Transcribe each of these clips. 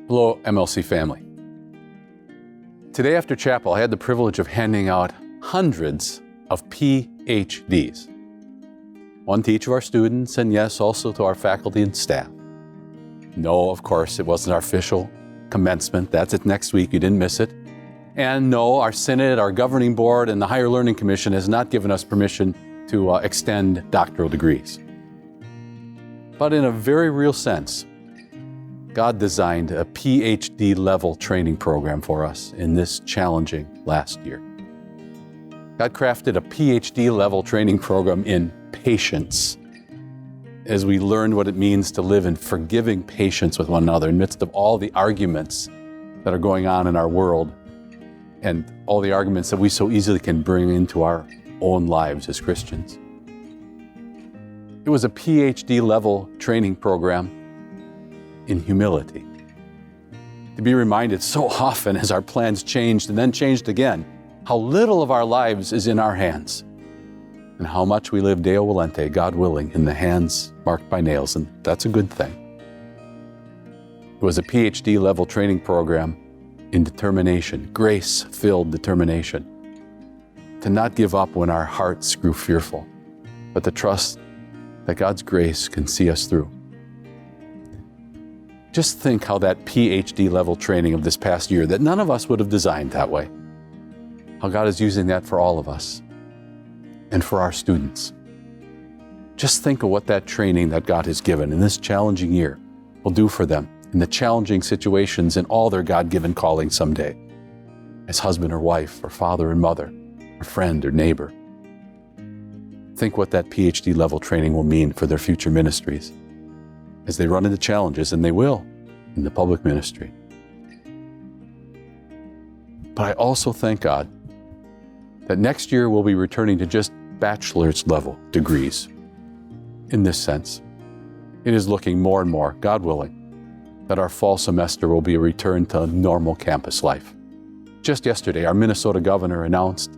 Hello, MLC family. Today after chapel, I had the privilege of handing out hundreds of PhDs. One to each of our students, and yes, also to our faculty and staff. No, of course, it wasn't our official commencement. That's it next week. You didn't miss it. And no, our Synod, our governing board, and the Higher Learning Commission has not given us permission to extend doctoral degrees. But in a very real sense, God designed a PhD level training program for us in this challenging last year. God crafted a PhD level training program in patience as we learned what it means to live in forgiving patience with one another in the midst of all the arguments that are going on in our world and all the arguments that we so easily can bring into our own lives as Christians. It was a PhD level training program in humility. To be reminded so often as our plans changed and then changed again, how little of our lives is in our hands and how much we live Deo Volente, God willing, in the hands marked by nails, and that's a good thing. It was a PhD level training program in determination, grace-filled determination, to not give up when our hearts grew fearful, but to trust that God's grace can see us through. Just think how that PhD level training of this past year that none of us would have designed that way, how God is using that for all of us and for our students. Just think of what that training that God has given in this challenging year will do for them in the challenging situations in all their God-given calling someday, as husband or wife, or father and mother, or friend or neighbor. Think what that PhD level training will mean for their future ministries as they run into challenges, and they will, in the public ministry. But I also thank God that next year we'll be returning to just bachelor's level degrees. In this sense, it is looking more and more, God willing, that our fall semester will be a return to normal campus life. Just yesterday, our Minnesota governor announced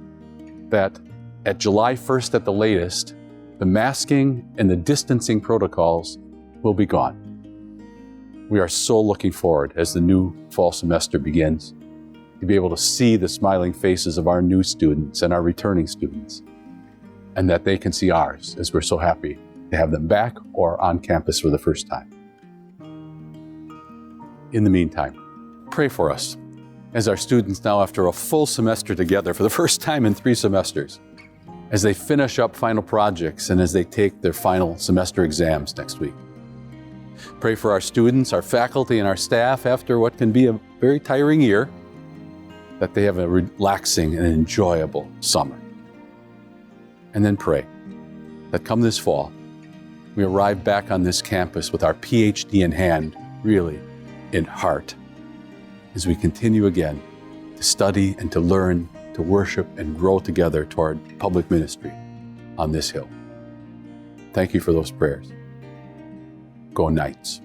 that at July 1st at the latest, the masking and the distancing protocols will be gone. We are so looking forward as the new fall semester begins to be able to see the smiling faces of our new students and our returning students, and that they can see ours as we're so happy to have them back or on campus for the first time. In the meantime, pray for us as our students now, after a full semester together for the first time in 3 semesters, as they finish up final projects and as they take their final semester exams next week. Pray for our students, our faculty, and our staff after what can be a very tiring year, that they have a relaxing and enjoyable summer. And then pray that come this fall, we arrive back on this campus with our PhD in hand, really in heart, as we continue again to study and to learn, to worship and grow together toward public ministry on this hill. Thank you for those prayers. Go Knights.